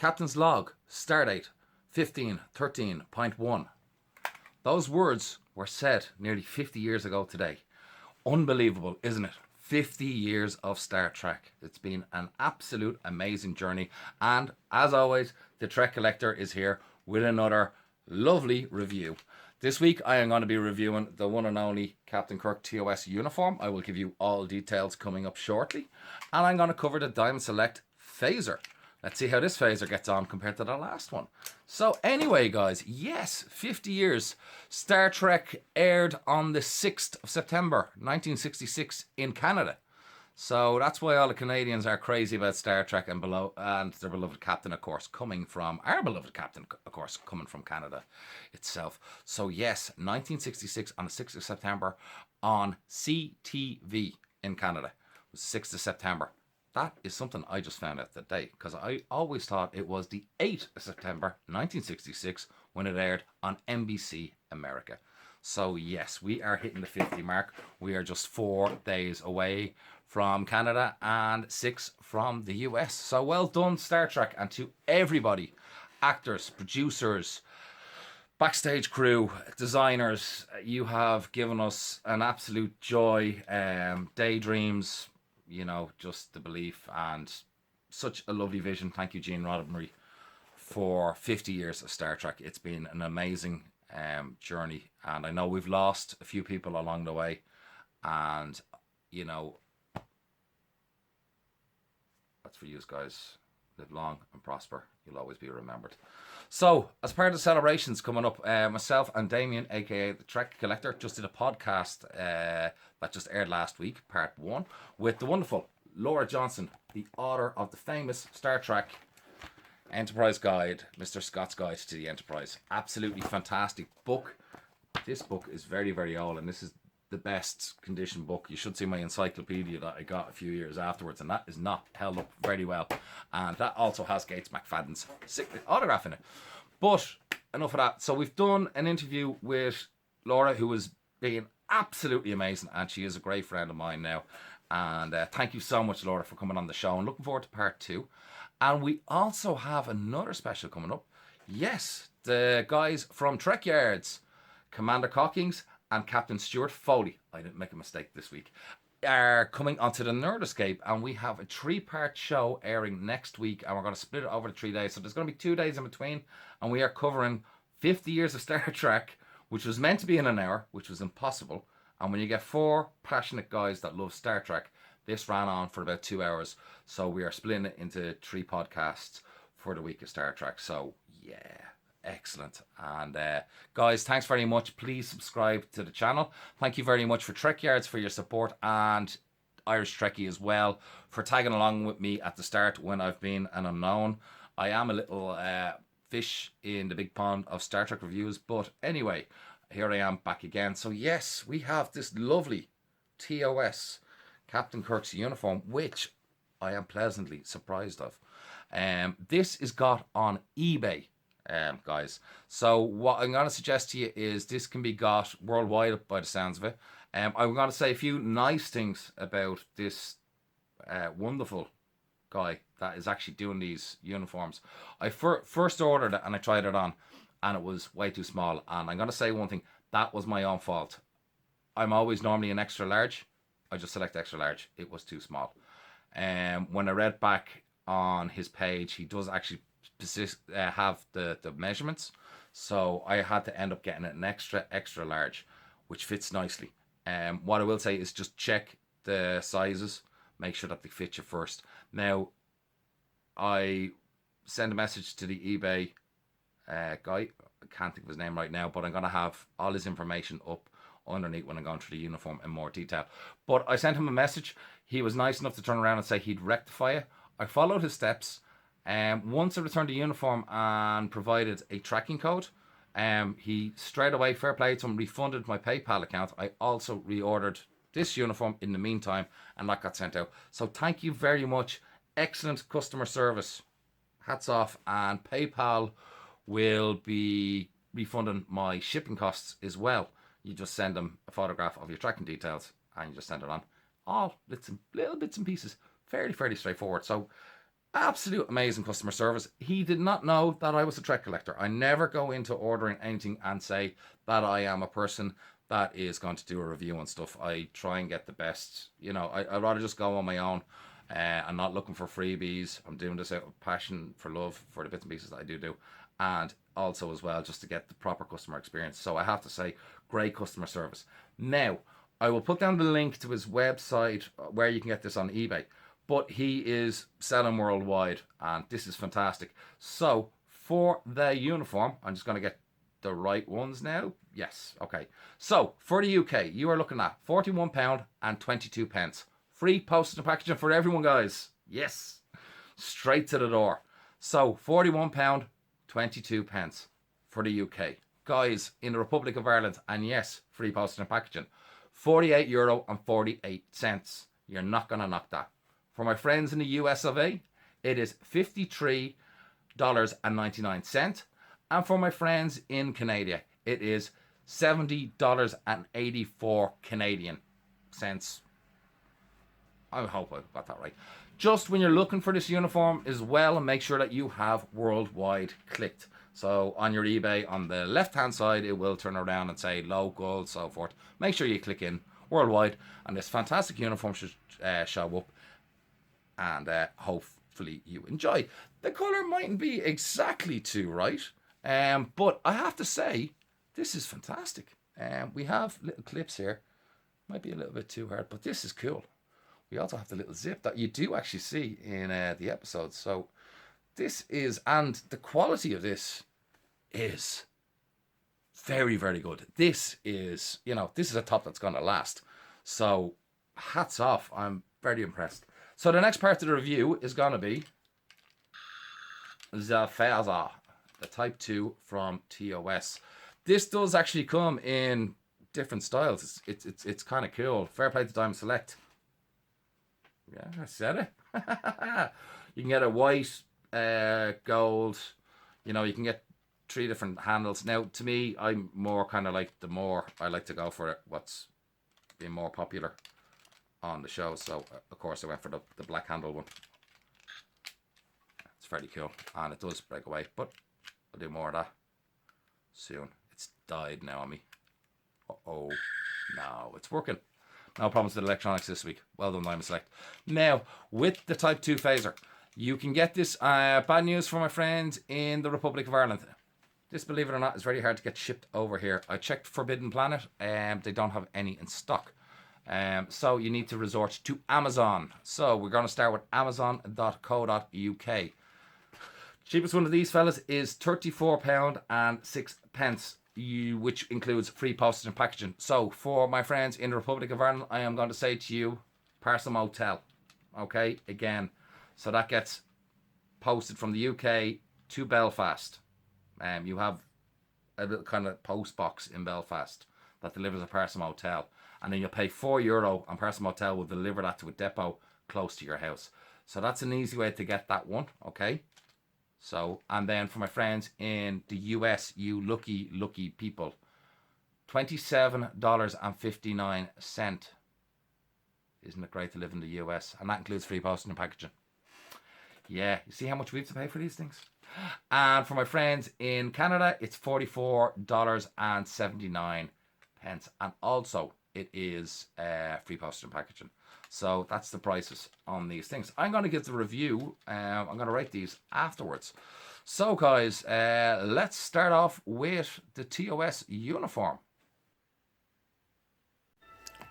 Captain's log, stardate 1513.1. Those words were said nearly 50 years ago today. Unbelievable, isn't it? 50 years of Star Trek. It's been an absolute amazing journey. And as always, the Trek Collector is here with another lovely review. This week I am going to be reviewing the one and only Captain Kirk TOS uniform. I will give you all details coming up shortly. And I'm going to cover the Diamond Select phaser. Let's see how this phaser gets on compared to the last one. So anyway, guys, yes, 50 years. Star Trek aired on the 6th of September, 1966 in Canada. So that's why all the Canadians are crazy about Star Trek and their beloved captain, of course, coming from our beloved captain, of course, coming from Canada itself. So yes, 1966 on the 6th of September on CTV in Canada. It was 6th of September. That is something I just found out today, because I always thought it was the 8th of September 1966 when it aired on NBC America. So yes, we are hitting the 50 mark. We are just 4 days away from Canada and 6 from the US. So well done, Star Trek, and to everybody, actors, producers, backstage crew, designers. You have given us an absolute joy, daydreams, you know, just the belief, and such a lovely vision. Thank you, Gene Roddenberry, for 50 years of Star Trek. It's been an amazing journey, and I know we've lost a few people along the way, and you know, that's for you guys. Live long and prosper. You'll always be remembered. So, as part of the celebrations coming up, myself and Damien, aka the Trek Collector, just did a podcast that just aired last week, part 1, with the wonderful Laura Johnson, the author of the famous Star Trek Enterprise Guide, Mr. Scott's Guide to the Enterprise. Absolutely fantastic book. This book is very, very old, and this is the best condition book. You should see my encyclopedia that I got a few years afterwards, and that is not held up very well. And that also has Gates McFadden's autograph in it. But enough of that. So we've done an interview with Laura, who was being absolutely amazing, and she is a great friend of mine now. And thank you so much, Laura, for coming on the show, and looking forward to part 2. And we also have another special coming up. Yes, the guys from Trek Yards, Commander Cockings and Captain Stuart Foley, I didn't make a mistake this week, are coming onto the Nerd Escape, and we have a 3-part show airing next week, and we're going to split it over the 3 days. So there's going to be 2 days in between, and we are covering 50 years of Star Trek, which was meant to be in an hour, which was impossible. And when you get 4 passionate guys that love Star Trek, this ran on for about 2 hours. So we are splitting it into 3 podcasts for the week of Star Trek. So yeah, excellent. And guys, thanks very much. Please subscribe to the channel. Thank you very much for Trek Yards for your support, and Irish Trekkie as well for tagging along with me at the start when I've been an unknown. I am a little fish in the big pond of Star Trek reviews, but anyway, here I am back again. So yes, we have this lovely TOS Captain Kirk's uniform, which I am pleasantly surprised of. This is got on eBay, guys. So what I'm going to suggest to you is this can be got worldwide by the sounds of it. I'm going to say a few nice things about this wonderful guy that is actually doing these uniforms. I first ordered it and I tried it on, and it was way too small. And I'm going to say one thing, that was my own fault. I'm always normally an extra large. I just select extra large. It was too small. When I read back on his page, he does actually have the measurements. So I had to end up getting an extra large, which fits nicely. What I will say is just check the sizes. Make sure that they fit you first. Now, I send a message to the eBay guy. I can't think of his name right now, but I'm going to have all his information up underneath when I'm going through the uniform in more detail. But I sent him a message. He was nice enough to turn around and say he'd rectify it. I followed his steps. Once I returned the uniform and provided a tracking code, he straight away, fair play to him, refunded my PayPal account. I also reordered this uniform in the meantime, and that got sent out. So thank you very much. Excellent customer service. Hats off. And PayPal will be refunding my shipping costs as well. You just send them a photograph of your tracking details and you just send it on. All little bits and pieces. Fairly straightforward. So Absolute amazing customer service. He did not know that I was a Trek collector. I never go into ordering anything and say that I am a person that is going to do a review and stuff. I try and get the best. I'd rather just go on my own. I'm not looking for freebies. I'm doing this out of passion for love for the bits and pieces that I do. And also as well, just to get the proper customer experience. So I have to say, great customer service. Now, I will put down the link to his website where you can get this on eBay. But he is selling worldwide, and this is fantastic. So for the uniform, I'm just going to get the right ones now. Yes, okay. So for the UK, you are looking at £41 and 22 pence. Free postage and packaging for everyone, guys. Yes, straight to the door. So £41, 22 pence for the UK. Guys, in the Republic of Ireland, and yes, free postage and packaging, €48 and 48 cents. You're not going to knock that. For my friends in the US of A, it is $53.99. And for my friends in Canada, it is $70.84 Canadian cents. I hope I got that right. Just when you're looking for this uniform as well, and make sure that you have worldwide clicked. So on your eBay, on the left-hand side, it will turn around and say local, so forth. Make sure you click in worldwide, and this fantastic uniform should show up. And hopefully you enjoy. The colour mightn't be exactly too right, but I have to say, this is fantastic. We have little clips here. Might be a little bit too hard, but this is cool. We also have the little zip that you do actually see in the episodes. So this is, and the quality of this is very, very good. This is, this is a top that's going to last. So hats off. I'm very impressed. So the next part of the review is going to be the Phaser, the Type 2 from TOS. This does actually come in different styles. It's kind of cool. Fair play to Diamond Select. Yeah, I said it. You can get a white, gold. You can get 3 different handles. Now, to me, I'm more kind of like I like to go for what's been more popular on the show. So of course I went for the black handle one. It's fairly cool, and it does break away, but I'll do more of that soon. It's died now on me. No, it's working. No problems with electronics this week. Well done, Diamond Select. Now, with the Type 2 phaser, you can get this. Bad news for my friends in the Republic of Ireland. This, believe it or not, is very hard to get shipped over here. I checked Forbidden Planet, and they don't have any in stock. So you need to resort to Amazon. So we're going to start with amazon.co.uk. Cheapest one of these fellas is £34 and 6 pence, which includes free postage and packaging. So for my friends in the Republic of Ireland, I am going to say to you, Parcel Motel. Okay, again. So that gets posted from the UK to Belfast. You have a little kind of post box in Belfast that delivers a Parcel Motel. And then you'll pay €4 and Parcel Motel will deliver that to a depot close to your house. So that's an easy way to get that one, okay? So, and then for my friends in the US, you lucky, lucky people, $27.59. Isn't it great to live in the US? And that includes free postage and packaging. Yeah, you see how much we have to pay for these things? And for my friends in Canada, it's $44.79. And also, it is free postage and packaging. So that's the prices on these things. I'm going to give the review. I'm going to rate these afterwards. So guys, let's start off with the TOS uniform.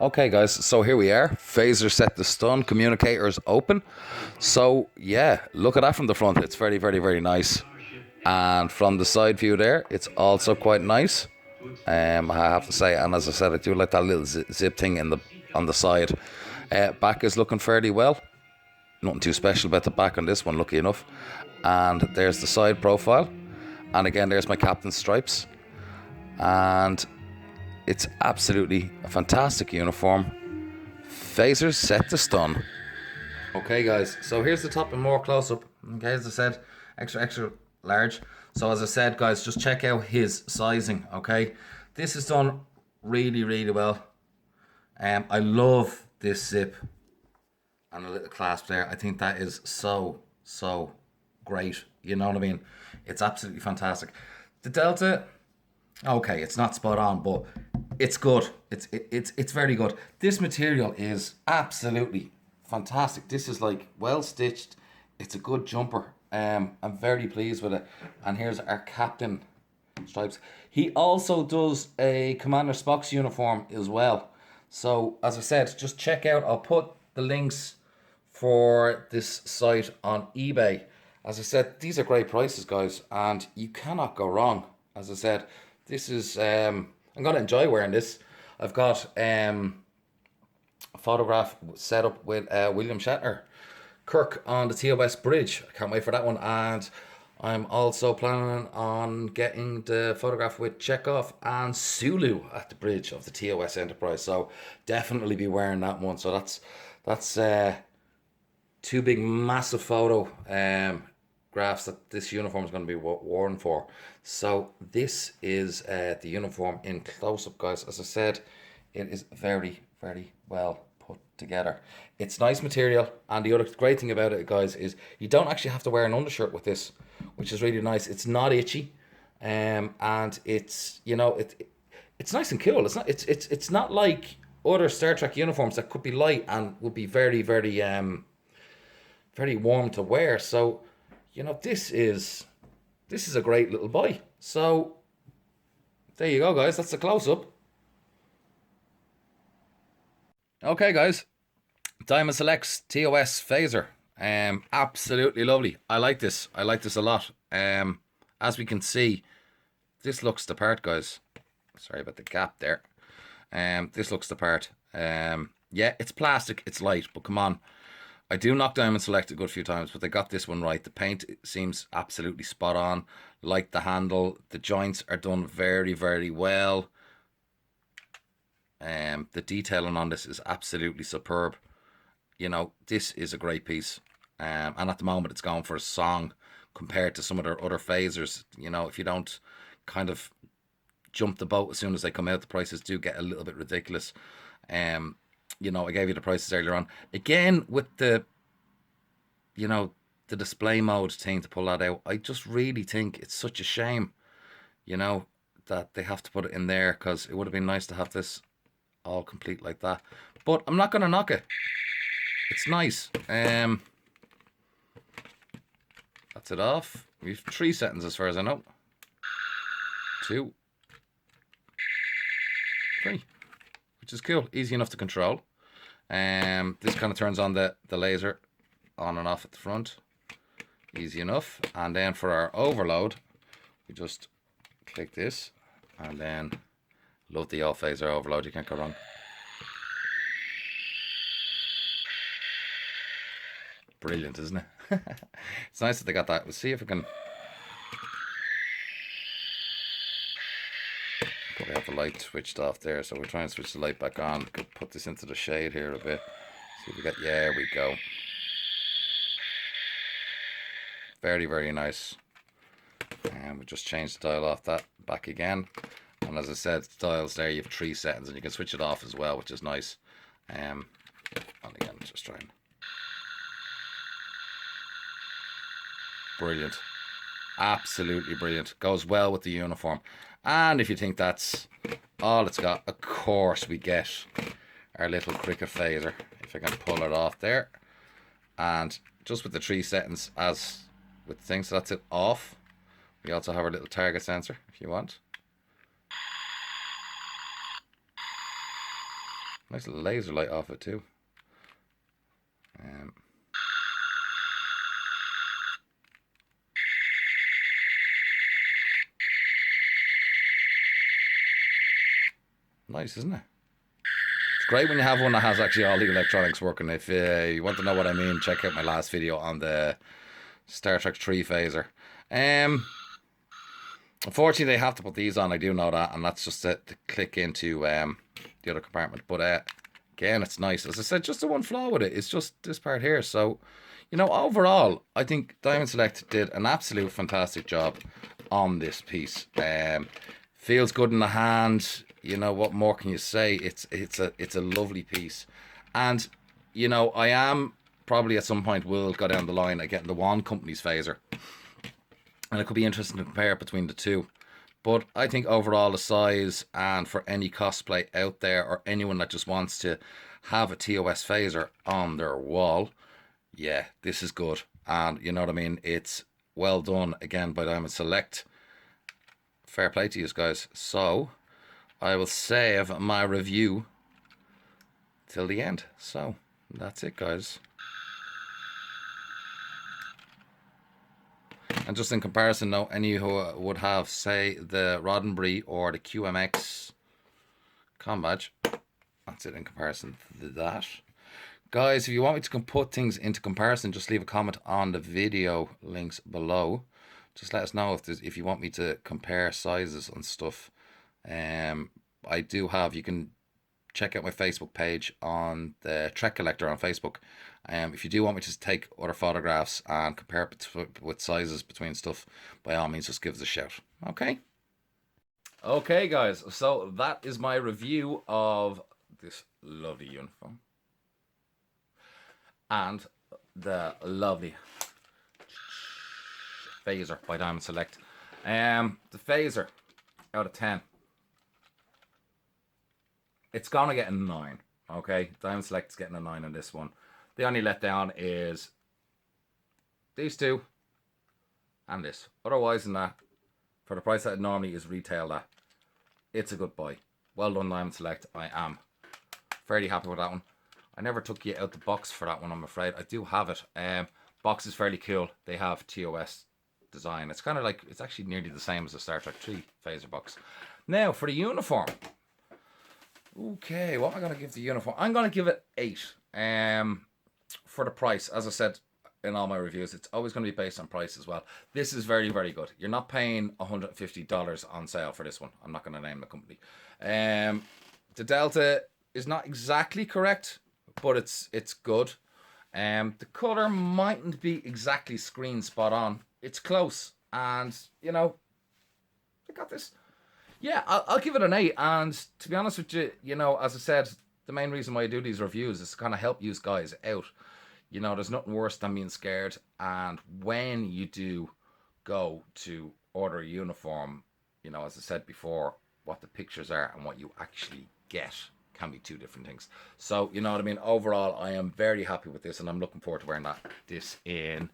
Okay guys, so here we are. Phaser set to stun, communicators open. So yeah, look at that from the front. It's very, very, very nice. And from the side view there, it's also quite nice. I have to say, and as I said, I do like that little zip thing on the side. Back is looking fairly well. Nothing too special about the back on this one, lucky enough. And there's the side profile. And again, there's my captain's stripes. And it's absolutely a fantastic uniform. Phasers set to stun. Okay guys, so here's the top and more close up. Okay, as I said, extra large. So as I said guys, just check out his sizing, okay? This is done really, really well. I love this zip and a little clasp there. I think that is so So great, you know what I mean? It's absolutely fantastic. The Delta, okay, it's not spot on, but it's good. It's very good. This material is absolutely fantastic. This is like well stitched. It's a good jumper. I'm very pleased with it. And here's our captain stripes. He also does a Commander Spock's uniform as well. So as I said, just check out. I'll put the links for this site on eBay. As I said, these are great prices, guys, and you cannot go wrong. As I said, this is I'm gonna enjoy wearing this. I've got a photograph set up with William Shatner, Kirk on the TOS bridge. I can't wait for that one. And I'm also planning on getting the photograph with Chekhov and Sulu at the bridge of the TOS Enterprise. So definitely be wearing that one. So that's two big massive photo graphs that this uniform is going to be worn for. So this is the uniform in close-up, guys. As I said, it is very, very well put together. It's nice material, and the other great thing about it, guys, is you don't actually have to wear an undershirt with this, which is really nice. It's not itchy, and it's, you know, it's nice and cool. It's not like other Star Trek uniforms that could be light and would be very, very very warm to wear. So, you know, this is a great little buy. So there you go, guys. That's the close-up. Okay, guys. Diamond Selects TOS phaser. Absolutely lovely. I like this. I like this a lot. As we can see, this looks the part, guys. Sorry about the gap there. This looks the part. Yeah, it's plastic. It's light, but come on. I do knock Diamond Select a good few times, but they got this one right. The paint seems absolutely spot on. Like the handle, the joints are done very, very well. The detailing on this is absolutely superb. You know, this is a great piece. And at the moment, it's going for a song compared to some of their other phasers. You know, if you don't kind of jump the boat as soon as they come out, the prices do get a little bit ridiculous. You know, I gave you the prices earlier on. Again, with the, you know, the display mode thing to pull that out, I just really think it's such a shame, you know, that they have to put it in there, because it would have been nice to have this all complete like that. But I'm not going to knock it. It's nice. That's it off. We have 3 settings as far as I know. 2, 3. Which is cool. Easy enough to control. This kind of turns on the laser on and off at the front. Easy enough. And then for our overload, we just click this, and then love the all phaser overload. You can't go wrong. Brilliant, isn't it? It's nice that they got that. We'll see if we can. Probably have the light switched off there, so we're trying to switch the light back on. Could put this into the shade here a bit. See if we get. Yeah, there we go. Very, very nice. And we just changed the dial off that back again. And as I said, the dials there, you have 3 settings, and you can switch it off as well, which is nice. And again, just trying. Brilliant. Absolutely brilliant. Goes well with the uniform. And if you think that's all it's got, of course we get our little cricket phaser. If I can pull it off there. And just with the 3 settings as with the thing, so that's it off. We also have our little target sensor if you want. Nice little laser light off it too. Nice, isn't it? It's great when you have one that has actually all the electronics working. If you want to know what I mean, check out my last video on the Star Trek 3 phaser. Unfortunately, they have to put these on. I do know that, and that's just to click into the other compartment. But again, it's nice. As I said, just the one flaw with it is just this part here. So, you know, overall, I think Diamond Select did an absolute fantastic job on this piece. Feels good in the hand. You know, what more can you say? It's a lovely piece. And, you know, I am probably at some point will go down the line of getting the one company's phaser. And it could be interesting to compare between the two. But I think overall the size, and for any cosplay out there or anyone that just wants to have a TOS phaser on their wall, yeah, this is good. And you know what I mean? It's well done again by Diamond Select. Fair play to you guys. So I will save my review till the end. So that's it, guys. And just in comparison, now, any who would have, say, the Roddenberry or the QMX com badge, that's it in comparison to that. Guys, if you want me to put things into comparison, just leave a comment on the video links below. Just let us know if you want me to compare sizes and stuff. I do have, you can check out my Facebook page on the Trek Collector on Facebook. If you do want me to take other photographs and compare with sizes between stuff, by all means, just give us a shout. Okay? Okay, guys. So that is my review of this lovely uniform. And the lovely phaser by Diamond Select. The phaser, out of 10. It's gonna get a 9, okay? Diamond Select's getting a 9 on this one. The only letdown is these two and this. Otherwise than that, for the price that it normally is retailed at, it's a good buy. Well done, Diamond Select. I am fairly happy with that one. I never took you out the box for that one, I'm afraid. I do have it. Box is fairly cool. They have TOS design. It's kind of like, it's actually nearly the same as the Star Trek 3 phaser box. Now, for the uniform. Okay, what am I going to give the uniform? I'm going to give it 8. For the price, as I said in all my reviews, it's always going to be based on price as well. This is very, very good. You're not paying $150 on sale for this one. I'm not going to name the company. The Delta is not exactly correct, but it's good. The colour mightn't be exactly screen spot on. It's close, and you know, I got this. Yeah, I'll give it an 8. And to be honest with you, you know, as I said, the main reason why I do these reviews is to kind of help you guys out. You know, there's nothing worse than being scared. And when you do go to order a uniform, you know, as I said before, what the pictures are and what you actually get can be two different things. So, you know what I mean? Overall, I am very happy with this, and I'm looking forward to wearing this in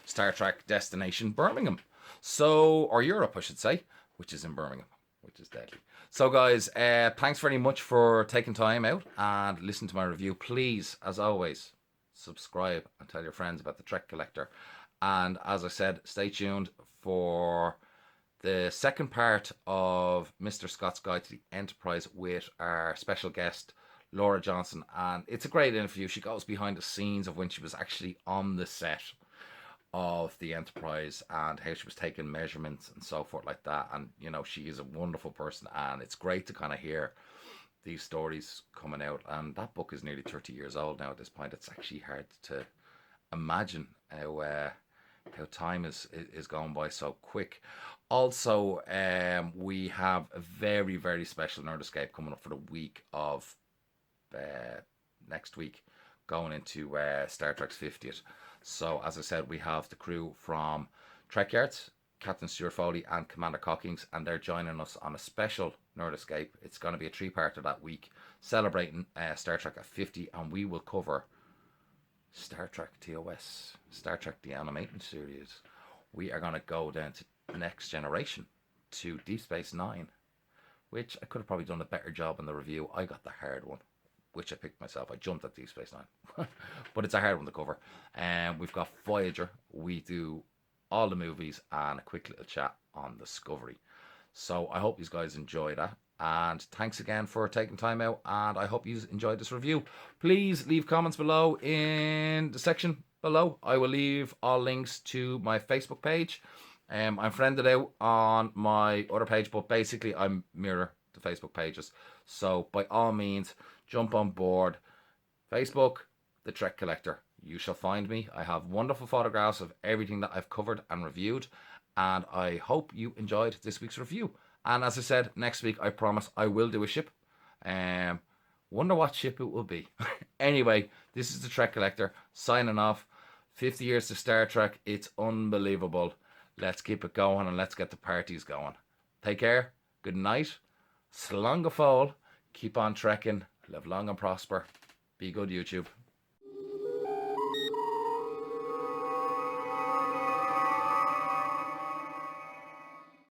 Star Trek Destination Birmingham. So, or Europe, I should say, which is in Birmingham, which is deadly. So, guys, thanks very much for taking time out and listening to my review. Please, as always, subscribe and tell your friends about the Trek Collector. And as I said, stay tuned for the second part of Mr. Scott's Guide to the Enterprise with our special guest, Laura Johnson. And it's a great interview. She goes behind the scenes of when she was actually on the set of the Enterprise and how she was taking measurements and so forth like that. And, you know, she is a wonderful person, and it's great to kind of hear these stories coming out. And that book is nearly 30 years old now at this point. It's actually hard to imagine how time is going by so quick. Also, we have a very, very special Nerd Escape coming up for the week of next week, going into Star Trek's 50th. So, as I said, we have the crew from Trek Yards, Captain Stuart Foley and Commander Cockings, and they're joining us on a special Nerd Escape. It's going to be a 3-parter that week, celebrating Star Trek at 50, and we will cover Star Trek TOS, Star Trek the Animated Series. We are going to go down to Next Generation, to Deep Space Nine, which I could have probably done a better job in the review. I got the hard one, which I picked myself. I jumped at Deep Space Nine, but it's a hard one to cover. And we've got Voyager. We do all the movies and a quick little chat on Discovery. So I hope you guys enjoy that. And thanks again for taking time out, and I hope you enjoyed this review. Please leave comments below in the section below. I will leave all links to my Facebook page. I'm friended out on my other page, but basically I mirror the Facebook pages. So by all means, jump on board. Facebook, The Trek Collector. You shall find me. I have wonderful photographs of everything that I've covered and reviewed, and I hope you enjoyed this week's review. And as I said, next week I promise I will do a ship. Wonder what ship it will be. Anyway, this is the Trek Collector signing off. 50 years to Star Trek. It's unbelievable. Let's keep it going and let's get the parties going. Take care. Good night. Slán go fóill. Keep on trekking. Live long and prosper. Be good, YouTube.